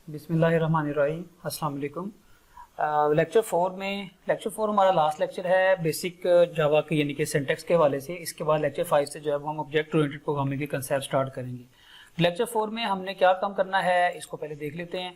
बिस्मिल्लाहिर्रहमानिर्रहीम, अस्सलाम वालेकुम। लेक्चर 4 हमारा लास्ट लेक्चर है बेसिक जावा के यानी कि सिंटैक्स के हवाले से। इसके बाद लेक्चर 5 से जो है वो हम ऑब्जेक्ट ओरिएंटेड प्रोग्रामिंग के कंसेप्ट स्टार्ट करेंगे। लेक्चर 4 में हमने क्या काम करना है इसको पहले देख लेते हैं।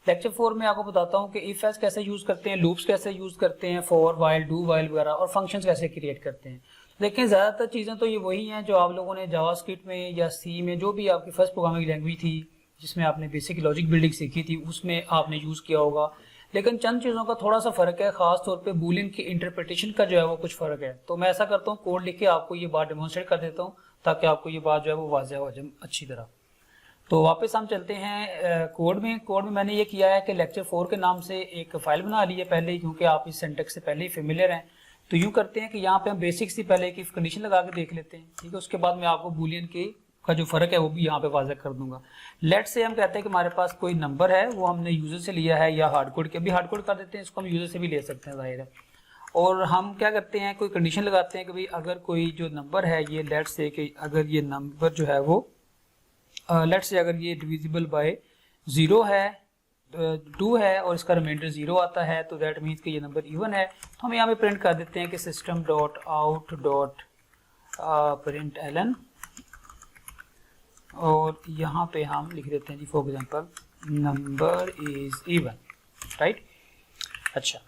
लेक्चर 4 में आपको बताता हूँ कि इफ एल्स कैसे यूज करते हैं, लूप्स कैसे यूज करते हैं, फॉर वाइल डू वाइल वगैरह, और फंक्शंस कैसे क्रिएट करते हैं। लेकिन ज़्यादातर चीज़ें तो ये वही हैं जो आप लोगों ने जावास्क्रिप्ट में या सी में, जो भी आपकी फर्स्ट प्रोग्रामिंग लैंग्वेज थी जिसमें आपने बेसिक लॉजिक बिल्डिंग सीखी थी, उसमें आपने यूज़ किया होगा। लेकिन चंद चीज़ों का थोड़ा सा फ़र्क है, खास तौर पे बूलियन की इंटरप्रिटेशन का जो है वो कुछ फ़र्क है। तो मैं ऐसा करता हूँ, कोड लिख के आपको ये बात डेमोन्स्ट्रेट कर देता हूँ ताकि आपको ये बात जो है वो वाज़ह हो जाए अच्छी तरह। तो वापस हम चलते हैं कोड में मैंने ये किया है कि लेक्चर 4 के नाम से एक फ़ाइल बना ली है पहले ही, क्योंकि आप इस सिंटैक्स से पहले ही फेमिलियर हैं। तो यूँ करते हैं कि यहाँ पे हम बेसिक सी पहले की कंडीशन लगा के देख लेते हैं, ठीक है। उसके बाद मैं आपको बूलियन के का जो फ़र्क है वो भी यहाँ पे वाज़ह कर दूंगा। लेट से हम कहते हैं कि हमारे पास कोई नंबर है, वो हमने यूज़र से लिया है या हार्ड कोड के, अभी हार्ड कोड कर देते हैं, इसको हम यूज़र से भी ले सकते हैं, जाहिर है। और हम क्या करते हैं, कोई कंडीशन लगाते हैं कि भाई अगर कोई जो नंबर है ये लेट से कि अगर ये नंबर जो है वो लेट से अगर ये डिविजिबल बाय 0 है, 2 है और इसका रिमाइंडर 0 आता है, तो दैट मीन्स कि ये नंबर इवन है। तो हम यहाँ पे प्रिंट कर देते हैं कि system dot out dot println, और यहाँ पे हम लिख देते हैं जी for example number is even, right. अच्छा,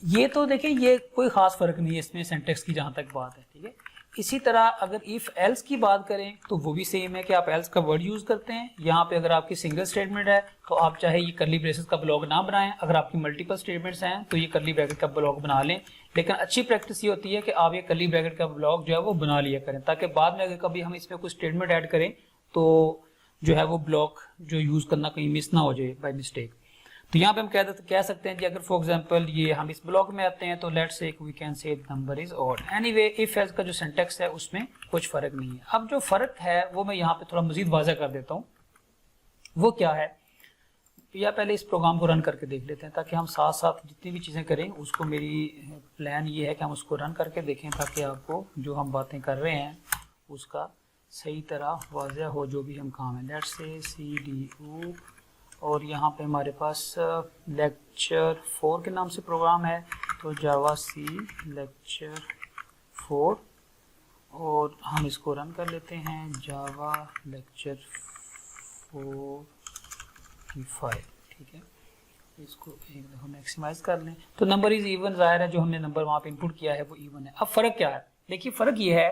ये तो देखिए ये कोई खास फर्क नहीं है इसमें सिंटैक्स की जहाँ तक बात है, ठीक है। इसी तरह अगर इफ एल्स की बात करें तो वो भी सेम है कि आप एल्स का वर्ड यूज करते हैं। यहाँ पे अगर आपकी सिंगल स्टेटमेंट है तो आप चाहे ये कर्ली ब्रेसेस का ब्लॉक ना बनाएं, अगर आपकी मल्टीपल स्टेटमेंट्स हैं तो ये कर्ली ब्रैकेट का ब्लॉक बना लें। लेकिन अच्छी प्रैक्टिस ये होती है कि आप ये कर्ली ब्रैकेट का ब्लॉक जो है वो बना लिया करें, ताकि बाद में अगर कभी हम इसमें कुछ स्टेटमेंट ऐड करें तो जो है वो ब्लॉक जो यूज करना कहीं मिस ना हो जाए बाय मिस्टेक। तो यहाँ पे हम कह सकते हैं कि अगर फॉर एग्जांपल ये हम इस ब्लॉक में आते हैं तो let's say we can say number is odd. Anyway if else का जो सिंटैक्स है उसमें कुछ फर्क नहीं है। अब जो फर्क है वो मैं यहाँ पे थोड़ा मजीद वाज़ह कर देता हूँ, वो क्या है, या पहले इस प्रोग्राम को रन करके देख लेते हैं ताकि हम साथ साथ जितनी भी चीज़ें करें उसको, मेरी प्लान ये है कि हम उसको रन करके देखें ताकि आपको जो हम बातें कर रहे हैं उसका सही तरह वाज़ह हो जो भी हम काम है। लेट्स से CDO, और यहाँ पे हमारे पास लेक्चर 4 के नाम से प्रोग्राम है, तो जावा सी लेक्चर 4, और हम इसको रन कर लेते हैं जावा लेक्चर 4 की फाइल, ठीक है। इसको एक दफ़ा मैक्सिमाइज कर लें तो नंबर इज इवन, ज़ाहिर है जो हमने नंबर वहाँ पे इनपुट किया है वो इवन है। अब फ़र्क क्या है, देखिए फ़र्क ये है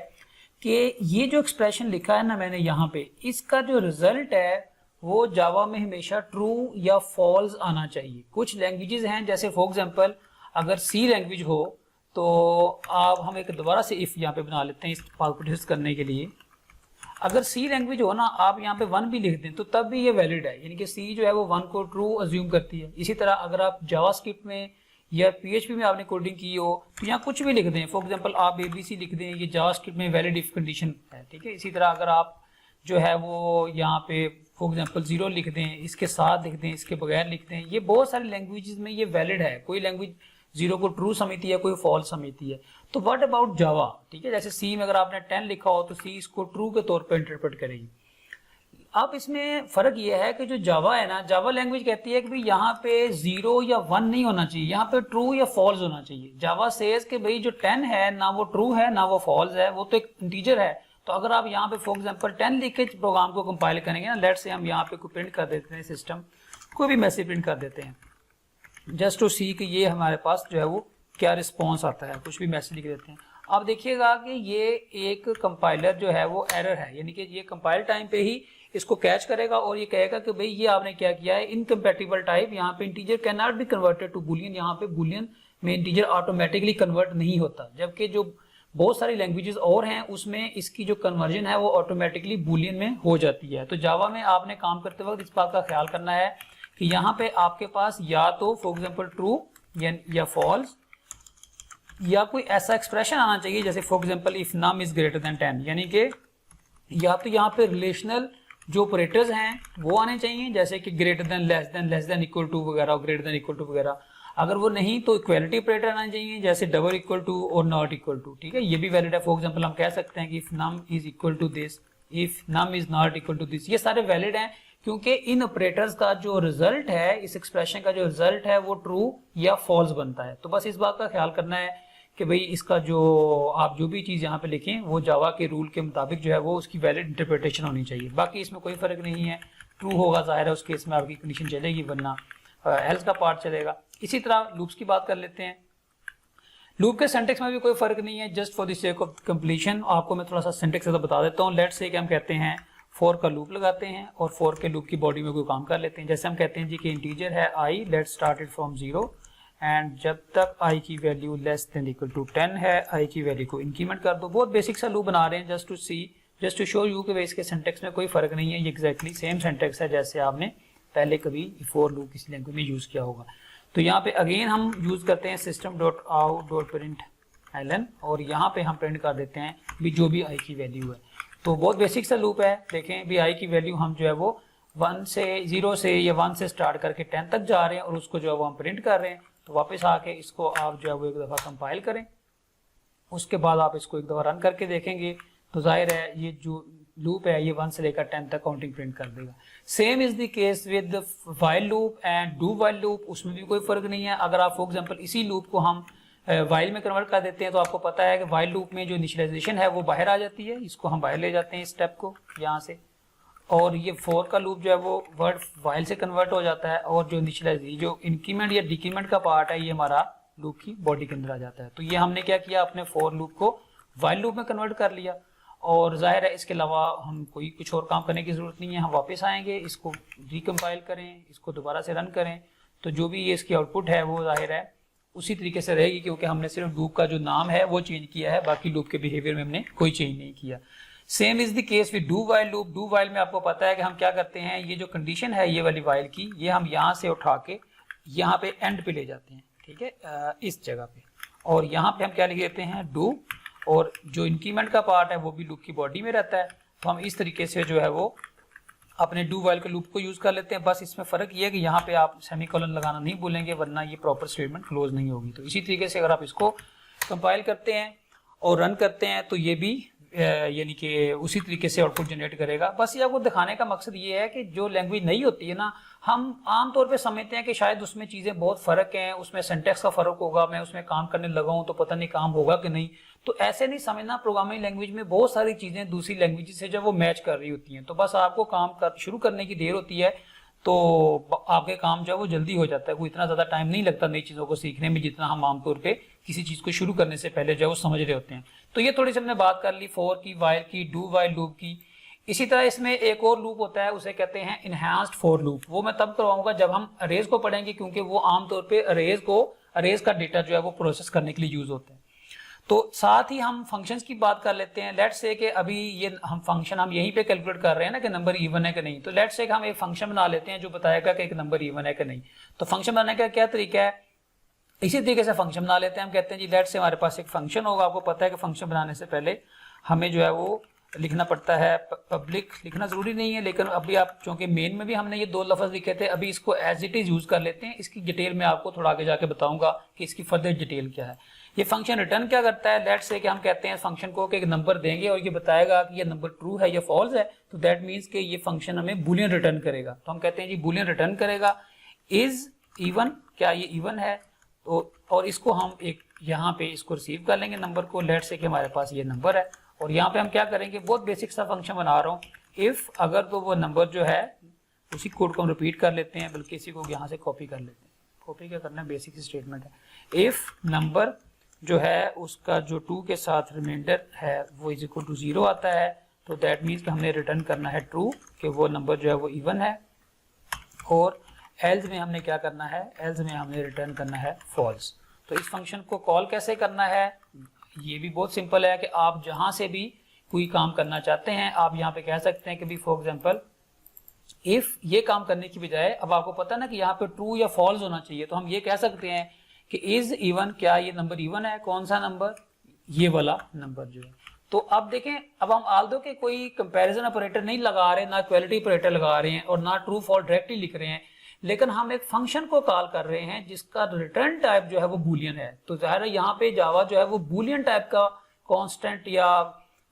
कि ये जो एक्सप्रेशन लिखा है ना मैंने यहाँ पे, इसका जो रिजल्ट है वो जावा में हमेशा ट्रू या फॉल्स आना चाहिए। कुछ लैंग्वेजेस हैं जैसे फॉर एग्जांपल अगर सी लैंग्वेज हो तो आप, हम एक दोबारा से इफ यहाँ पे बना लेते हैं इस बात को टेस्ट करने के लिए। अगर सी लैंग्वेज हो ना, आप यहाँ पे 1 भी लिख दें तो तब भी ये वैलिड है, यानी कि सी जो है वो 1 को ट्रू अज्यूम करती है। इसी तरह अगर आप जावास्क्रिप्ट में या PHP में आपने कोडिंग की हो तो यहाँ कुछ भी लिख दें, फॉर एग्जांपल आप ABC लिख दें, ये जावास्क्रिप्ट में वैलिड इफ कंडीशन है, ठीक है। इसी तरह अगर आप जो है वो यहाँ पे फॉर एग्जांपल 0 लिख दें, इसके साथ लिख दें, इसके बगैर लिख दें, ये बहुत सारी लैंग्वेजेस में ये वैलिड है। कोई लैंग्वेज 0 को ट्रू समझती है, कोई फॉल्स समझती है। तो व्हाट अबाउट जावा, ठीक है। जैसे सी में अगर आपने 10 लिखा हो तो सी इसको ट्रू के तौर पर इंटरप्रेट करेगी। अब इसमें फ़र्क ये है कि जो जावा है ना, जावा लैंग्वेज कहती है कि भाई यहाँ पे 0 या 1 नहीं होना चाहिए, यहाँ पे ट्रू या फॉल्स होना चाहिए। जावा सेज कि भाई जो 10 है ना वो ट्रू है ना वो फॉल्स है, वो तो एक इंटीजर है। तो अगर आप यहाँ पे फॉर एग्जांपल 10 लिख के प्रोग्राम को कंपाइल करेंगे ना, लेट से हम यहाँ पे कोई प्रिंट कर देते हैं, सिस्टम कोई भी मैसेज प्रिंट कर देते हैं जस्ट टू सी कि ये हमारे पास जो है वो क्या रिस्पॉन्स आता है, कुछ भी मैसेज लिख देते हैं। आप देखिएगा कि ये एक कंपाइलर जो है वो एरर है, यानी कि ये कंपाइल टाइम पे ही इसको कैच करेगा और ये कहेगा कि भाई ये आपने क्या किया है, इनकम्पैटिबल टाइप। यहाँ पे integer can not be converted to boolean, यहाँ पे बूलियन में इंटीजर ऑटोमेटिकली कन्वर्ट नहीं होता, जबकि जो बहुत सारी लैंग्वेजेस और हैं उसमें इसकी जो कन्वर्जन है वो ऑटोमेटिकली बूलियन में हो जाती है। तो जावा में आपने काम करते वक्त इस बात का ख्याल करना है कि यहाँ पे आपके पास या तो फॉर एग्जांपल ट्रू या फॉल्स या कोई ऐसा एक्सप्रेशन आना चाहिए जैसे for example if num is greater than 10, यानी कि या तो यहाँ पे रिलेशनल जो ऑपरेटर्स हैं वो आने चाहिए जैसे कि greater than, less than equal to वगैरह, ग्रेटर देन इक्वल टू वगैरह। अगर वो नहीं तो इक्वालिटी ऑपरेटर आना चाहिए जैसे डबल इक्वल टू और नॉट इक्वल टू, ठीक है। ये भी वैलिड है। फॉर एग्जांपल हम कह सकते हैं कि if num is equal to this, if num is not equal to this, ये सारे वैलिड हैं क्योंकि इन ऑपरेटर्स का जो रिजल्ट है, इस एक्सप्रेशन का जो रिजल्ट है वो ट्रू या फॉल्स बनता है। तो बस इस बात का ख्याल करना है कि भाई इसका जो आप जो भी चीज़ यहाँ पे लिखें वो जावा के रूल के मुताबिक जो है वो उसकी वैलिड इंटरप्रिटेशन होनी चाहिए। बाकी इसमें कोई फ़र्क नहीं है, ट्रू होगा ज़ाहिर है उस केस में आपकी कंडीशन चलेगी, वरना एल्स का पार्ट चलेगा। इसी तरह लूप्स की बात कर लेते हैं। लूप के सिंटेक्स में भी कोई फर्क नहीं है, just for the sake of completion आपको मैं थोड़ा सा सिंटेक्स बता देता हूँ। लेट्स से कि हम कहते हैं फॉर का लूप लगाते हैं और फॉर के लूप की बॉडी में कोई काम कर लेते हैं। जैसे हम कहते हैं जी कि इंटीजर है I, let's start it from 0 and जब तक आई की value less than equal to 10 है, आई की वैल्यू को इंक्रीमेंट कर दो। बहुत बेसिक सा लूप बना रहे हैं जस्ट टू शो यू कि इसके सिंटेक्स में कोई फर्क नहीं है, ये एग्जैक्टली सेम सिंटेक्स है जैसे आपने पहले कभी फॉर लूप किसी लैंग्वेज में यूज किया होगा। तो यहाँ पे अगेन हम यूज करते हैं system.out.println और यहाँ पे हम प्रिंट कर देते हैं भी जो भी आई की वैल्यू है। तो बहुत बेसिक सा लूप है, देखें भी आई की वैल्यू हम जो है वो 0 से या 1 से स्टार्ट करके 10 तक जा रहे हैं और उसको जो है वो हम प्रिंट कर रहे हैं। तो वापस आके इसको आप जो है वो एक दफ़ा कंपाइल करें, उसके बाद आप इसको एक दफ़ा रन करके देखेंगे तो जाहिर है ये जो लूप है ये 1 से लेकर 10 तक काउंटिंग प्रिंट कर देगा। Same is the case with while loop and do while loop, उसमें भी कोई फर्क नहीं है। अगर आप फॉर एग्जांपल इसी लूप को हम वाइल में कन्वर्ट कर देते हैं तो आपको पता है कि वाइल लूप में जो इनिशियलाइजेशन है वो बाहर आ जाती है, इसको हम बाहर ले जाते हैं इस स्टेप को यहाँ से, और ये फॉर का लूप जो है वो वर्ड वाइल से कन्वर्ट हो जाता है और जो इनिशियलाइजेशन जो इंक्रीमेंट या डिक्रीमेंट का पार्ट है ये हमारा लूप की बॉडी के अंदर आ जाता है। तो ये हमने क्या किया, अपने फॉर लूप को वाइल लूप में कन्वर्ट कर लिया और जाहिर है इसके अलावा हम कोई कुछ और काम करने की जरूरत नहीं है। हम वापस आएंगे, इसको रिकम्पाइल करें, इसको दोबारा से रन करें तो जो भी ये इसकी आउटपुट है वो जाहिर है उसी तरीके से रहेगी, क्योंकि हमने सिर्फ लूप का जो नाम है वो चेंज किया है, बाकी लूप के बिहेवियर में हमने कोई चेंज नहीं किया। Same is the case with do while loop. Do while में आपको पता है कि हम क्या करते हैं, ये जो कंडीशन है ये वाली वाइल की, ये हम यहाँ से उठा के यहाँ पे एंड पे ले जाते हैं, ठीक है, इस जगह पे, और यहाँ पे हम क्या लिख देते हैं डू, और जो इंक्रीमेंट का पार्ट है वो भी लूप की बॉडी में रहता है। तो हम इस तरीके से जो है वो अपने डू वाइल के लूप को यूज कर लेते हैं। बस इसमें फर्क ये है कि यहाँ पे आप सेमीकोलन लगाना नहीं भूलेंगे, वरना ये प्रॉपर स्टेटमेंट क्लोज नहीं होगी। तो इसी तरीके से अगर आप इसको कंपाइल करते हैं और रन करते हैं तो ये भी यानी कि उसी तरीके से आउटपुट जनरेट करेगा। बस ये आपको दिखाने का मकसद ये है कि जो लैंग्वेज नहीं होती है ना, हम आमतौर पे समझते हैं कि शायद उसमें चीज़ें बहुत फ़र्क हैं, उसमें सिंटेक्स का फ़र्क होगा, मैं उसमें काम करने लगा हूँ तो पता नहीं काम होगा कि नहीं। तो ऐसे नहीं समझना, प्रोग्रामिंग लैंग्वेज में बहुत सारी चीज़ें दूसरी लैंग्वेज से जब वो मैच कर रही होती हैं तो बस आपको काम शुरू करने की देर होती है तो आपके काम जो है वो जल्दी हो जाता है। कोई इतना ज़्यादा टाइम नहीं लगता नई चीज़ों को सीखने में जितना हम आमतौर पे किसी चीज़ को शुरू करने से पहले जो है वो समझ रहे होते हैं। तो ये थोड़ी सी हमने बात कर ली फॉर की, वाइल की, डू वाइल लूप की। इसी तरह इसमें एक और लूप होता है, उसे कहते हैं इनहैंस्ड फॉर लूप। वो मैं तब करवाऊंगा जब हम अरेज को पढ़ेंगे, क्योंकि वो आमतौर पे अरेज का डेटा जो है वो प्रोसेस करने के लिए यूज होता है। तो साथ ही हम फंक्शंस की बात कर लेते हैं। लेट्स से कि अभी ये हम फंक्शन हम यहीं पे कैलकुलेट कर रहे हैं ना कि नंबर इवन है कि नहीं। तो लेट्स से कि हम एक फंक्शन बना लेते हैं जो बताएगा कि एक नंबर इवन है कि नहीं। तो फंक्शन बनाने का क्या तरीका है, इसी तरीके से फंक्शन बना लेते हैं। हम कहते हैं जी लेट्स से हमारे पास एक फंक्शन होगा। आपको पता है कि फंक्शन बनाने से पहले हमें जो है वो लिखना पड़ता है, पब्लिक लिखना जरूरी नहीं है, लेकिन अभी आप चूंकि मेन में भी हमने ये 2 लफ्ज लिखे थे, अभी इसको एज इट इज यूज कर लेते हैं। इसकी डिटेल में आपको थोड़ा आगे जाके बताऊंगा कि इसकी फर्दर डिटेल क्या है। ये फंक्शन रिटर्न क्या करता है, लेट्स से कि हम कहते हैं फंक्शन को कि एक नंबर देंगे और ये बताएगा कि ये नंबर ट्रू है या फॉल्स है। तो दैट मीन्स कि ये फंक्शन हमें बूलियन रिटर्न करेगा। तो हम कहते हैं जी बूलियन रिटर्न करेगा इज इवन, क्या ये इवन है। तो और इसको हम एक यहाँ पे इसको रिसीव कर लेंगे नंबर को। लेट्स से कि हमारे पास ये नंबर है और यहाँ पे हम क्या करेंगे, बहुत बेसिक सा फंक्शन बना रहा हूँ, इफ अगर तो वो नंबर जो है उसी कोड को हम रिपीट कर लेते हैं, बल्कि इसी को यहाँ से कॉपी कर लेते हैं। कॉपी क्या करना है, बेसिक स्टेटमेंट है। इफ नंबर जो है उसका जो 2 के साथ रिमाइंडर है वो इज इक्वल टू 0 आता है, तो दैट मीन्स कि हमने रिटर्न करना है ट्रू कि वो नंबर जो है वो इवन है। और एल्स में हमने क्या करना है, एल्स में हमने रिटर्न करना है फॉल्स। तो इस फंक्शन को कॉल कैसे करना है, ये भी बहुत सिंपल है कि आप जहां से भी कोई काम करना चाहते हैं आप यहाँ पे कह सकते हैं कि भी फॉर एग्जांपल इफ ये काम करने की बजाय, अब आपको पता ना कि यहाँ पे ट्रू या फॉल्स होना चाहिए, तो हम ये कह सकते हैं कि इज इवन, क्या ये नंबर इवन है। कौन सा नंबर, ये वाला नंबर जो है। तो अब देखें, अब हम आल्दो के कोई कंपैरिजन ऑपरेटर नहीं लगा रहे, ना इक्वालिटी ऑपरेटर लगा रहे हैं और ना ट्रू फॉल्स डायरेक्टली लिख रहे हैं, लेकिन हम एक फंक्शन को कॉल कर रहे हैं जिसका रिटर्न टाइप जो है वो बूलियन है। तो जाहिर है यहाँ पे जावा जो है वो बूलियन टाइप का कांस्टेंट या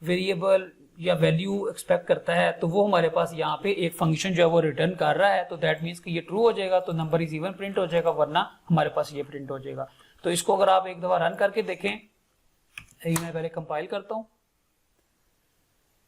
वेरिएबल या वैल्यू एक्सपेक्ट करता है तो वो हमारे पास यहाँ पे एक फंक्शन जो है वो रिटर्न कर रहा है, तो दैट मीन्स कि ये ट्रू हो जाएगा तो नंबर इज इवन प्रिंट हो जाएगा, वरना हमारे पास ये प्रिंट हो जाएगा। तो इसको अगर आप एक दफा रन करके देखें, मैं पहले कंपाइल करता हूँ,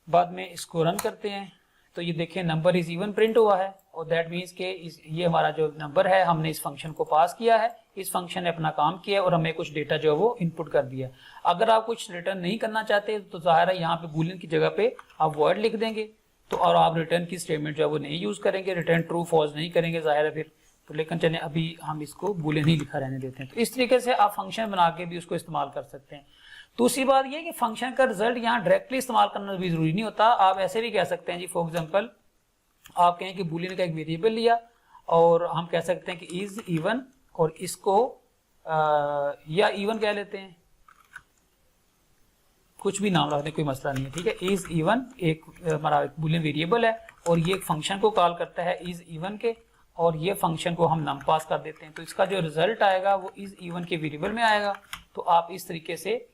बाद में इसको रन करते हैं, तो ये देखें नंबर इज इवन प्रिंट हुआ है, और दैट मीन्स के ये हमारा जो नंबर है हमने इस फंक्शन को पास किया है, इस फंक्शन ने अपना काम किया और हमें कुछ डेटा जो है वो इनपुट कर दिया। अगर आप कुछ रिटर्न नहीं करना चाहते तो जाहिर है यहाँ पे बूलियन की जगह पे आप वर्ड लिख देंगे, तो और आप रिटर्न की स्टेटमेंट जो है वो नहीं यूज करेंगे, रिटर्न ट्रू फॉल्स नहीं करेंगे जाहिर है फिर। तो लेकिन चलिए अभी हम इसको बूलियन ही लिखा रहने देते हैं। तो इस तरीके से आप फंक्शन बना के भी उसको इस्तेमाल कर सकते हैं। दूसरी बात यह कि फंक्शन का रिजल्ट यहाँ डायरेक्टली इस्तेमाल करना भी जरूरी नहीं होता, आप ऐसे भी कह सकते हैं जी। फॉर एग्जाम्पल आप कहें कि बूलियन का एक वेरिएबल लिया और हम कह सकते हैं कि इज इवन, और इसको या इवन कह लेते हैं, कुछ भी नाम रख दें कोई मसला नहीं है, ठीक है। इज इवन एक हमारा बूलियन वेरिएबल है और ये एक फंक्शन को कॉल करता है इज इवन के, और ये फंक्शन को हम नम पास कर देते हैं, तो इसका जो रिजल्ट आएगा वो इज इवन के वेरिएबल में आएगा। तो आप इस तरीके से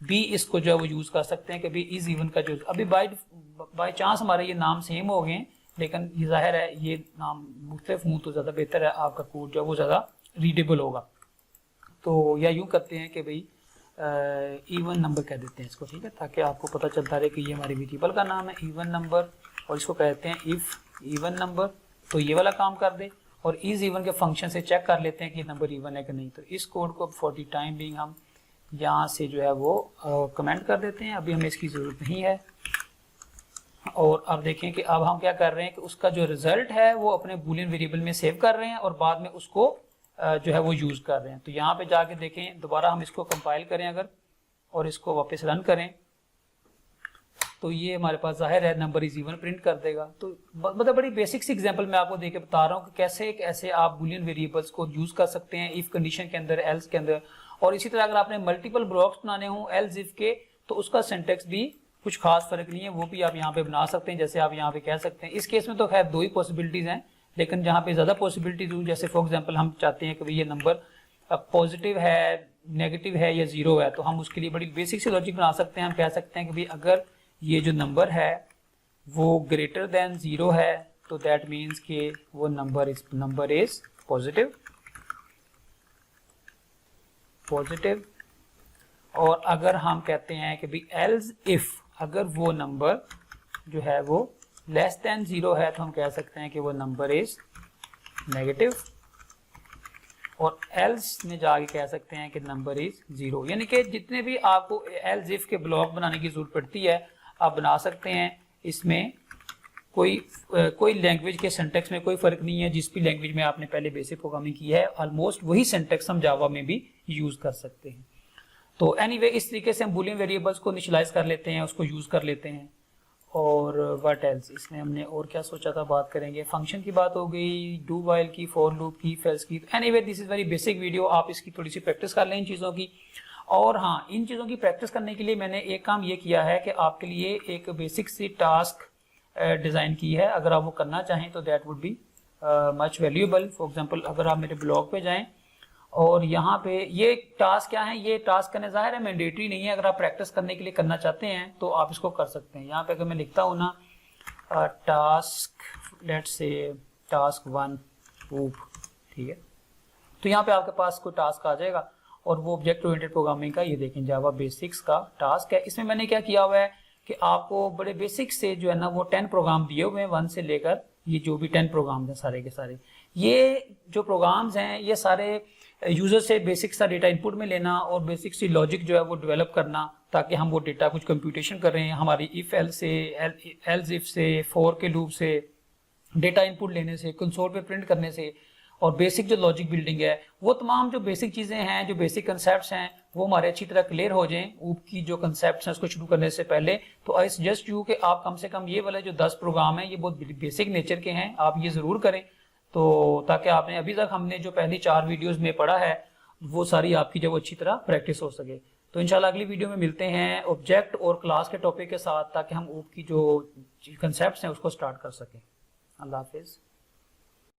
भी इसको जो है वो यूज कर सकते हैं कि भी इज इवन का जो अभी बाय चांस हमारे ये नाम सेम हो गए, लेकिन ये जाहिर है ये नाम मुख्तलिफ हूँ तो ज़्यादा बेहतर है, आपका कोड जो है वो ज़्यादा रीडेबल होगा। तो या यूँ करते हैं कि भाई इवन नंबर कह देते हैं इसको, ठीक है, ताकि आपको पता चलता रहे कि ये हमारे वेरिएबल का नाम है इवन नंबर, और इसको कहते हैं इफ इवन नंबर, तो ये वाला काम कर दे। और इज इवन के फंक्शन से चेक कर लेते हैं कि नंबर इवन है कि नहीं। तो इस कोड को फॉर द टाइम बीइंग हम यहाँ से जो है वो कमेंट कर देते हैं, अभी हमें इसकी ज़रूरत नहीं है। और अब देखें कि अब हम क्या कर रहे हैं कि उसका जो रिजल्ट है वो अपने बूलियन वेरिएबल में सेव कर रहे हैं और बाद में उसको जो है वो यूज कर रहे हैं। तो यहाँ पे जाके देखें, दोबारा हम इसको कंपाइल करें अगर और इसको वापस रन करें, तो ये हमारे पास जाहिर है नंबर इज इवन प्रिंट कर देगा। तो मतलब बड़ी बेसिक सी एग्जांपल मैं आपको देके बता रहा हूँ कि कैसे कैसे आप बूलियन वेरिएबल्स को यूज कर सकते हैं इफ कंडीशन के अंदर, एल्स के अंदर। और इसी तरह अगर आपने मल्टीपल ब्लॉक्स बनाने हों एल्स इफ के, तो उसका सिंटैक्स भी कुछ खास फर्क नहीं है, वो भी आप यहाँ पे बना सकते हैं। जैसे आप यहाँ पे कह सकते हैं, इस केस में तो खैर दो ही पॉसिबिलिटीज हैं, लेकिन जहाँ पे ज्यादा पॉसिबिलिटीज हूँ, जैसे फॉर एग्जांपल हम चाहते हैं कि भाई ये नंबर पॉजिटिव है, नेगेटिव है या जीरो है, तो हम उसके लिए बड़ी बेसिक सी लॉजिक बना सकते हैं। हम कह सकते हैं कि भाई अगर ये जो नंबर है वो ग्रेटर देन जीरो है तो दैट मीन्स कि वो नंबर इज पॉजिटिव। और अगर हम कहते हैं कि भाई एल्स इफ अगर वो नंबर जो है वो लेस देन जीरो है, तो हम कह सकते हैं कि वो नंबर इज नेगेटिव। और एल्स में जाके कह सकते हैं कि नंबर इज जीरो। यानी कि जितने भी आपको एल्स इफ के ब्लॉक बनाने की जरूरत पड़ती है आप बना सकते हैं। इसमें कोई लैंग्वेज के सिंटैक्स में कोई फर्क नहीं है, जिस भी लैंग्वेज में आपने पहले बेसिक प्रोग्रामिंग की है ऑलमोस्ट वही सिंटैक्स हम जावा में भी यूज कर सकते हैं। तो एनीवे इस तरीके से हम बूलियन वेरिएबल्स को इनिशियलाइज कर लेते हैं, उसको यूज कर लेते हैं। और व्हाट एल्स, इसमें हमने और क्या सोचा था बात करेंगे, फंक्शन की बात हो गई, डू वाइल की, फॉर लूप की, इफ एल्स की। Anyway this is very basic video, आप इसकी थोड़ी सी प्रैक्टिस कर लें इन चीज़ों की। और हाँ, इन चीज़ों की प्रैक्टिस करने के लिए मैंने एक काम ये किया है कि आपके लिए एक बेसिक सी टास्क डिज़ाइन की है। अगर आप वो करना चाहें तो that would be much valuable. For example अगर आप मेरे ब्लॉग पे जाएं और यहाँ पे ये टास्क क्या है, ये टास्क करने जाहिर है मैंडेटरी नहीं है, अगर आप प्रैक्टिस करने के लिए करना चाहते हैं तो आप इसको कर सकते हैं। यहाँ पे अगर मैं लिखता हूँ ना टास्क, लेट्स से टास्क 1 ऊप, ठीक है, तो यहाँ पे आपके पास कोई टास्क आ जाएगा और वो ऑब्जेक्ट ओरिएंटेड प्रोग्रामिंग का, ये देखें जावा बेसिक्स का टास्क है। इसमें मैंने क्या किया हुआ है कि आपको बड़े बेसिक से जो है ना वो 10 प्रोग्राम दिए हुए हैं, 1 से लेकर ये जो भी 10 प्रोग्राम हैं सारे के सारे। ये जो प्रोग्राम्स हैं ये सारे यूजर से बेसिक सा डेटा इनपुट में लेना और बेसिक सी लॉजिक जो है वो डेवलप करना, ताकि हम वो डेटा कुछ कंप्यूटेशन कर रहे हैं हमारी इफ एल से, एल्स इफ से, फॉर के लूप से डेटा इनपुट लेने से, कंसोल पे प्रिंट करने से, और बेसिक जो लॉजिक बिल्डिंग है वो तमाम जो बेसिक चीज़ें हैं, जो बेसिक कंसेप्ट्स हैं वो हमारे अच्छी तरह क्लियर हो जाएं ऊप की जो कंसेप्ट्स हैं उसको शुरू करने से पहले। तो आई सजेस्ट यू कि आप कम से कम ये वाले जो 10 प्रोग्राम हैं ये बहुत बेसिक नेचर के हैं, आप ये ज़रूर करें, तो ताकि आपने अभी तक हमने जो पहली 4 वीडियोस में पढ़ा है वो सारी आपकी जब अच्छी तरह प्रैक्टिस हो सके। तो इंशाल्लाह अगली वीडियो में मिलते हैं ऑब्जेक्ट और क्लास के टॉपिक के साथ, ताकि हम ऊप की जो कंसेप्ट्स हैं उसको स्टार्ट कर सकें। अल्लाह हाफिज़।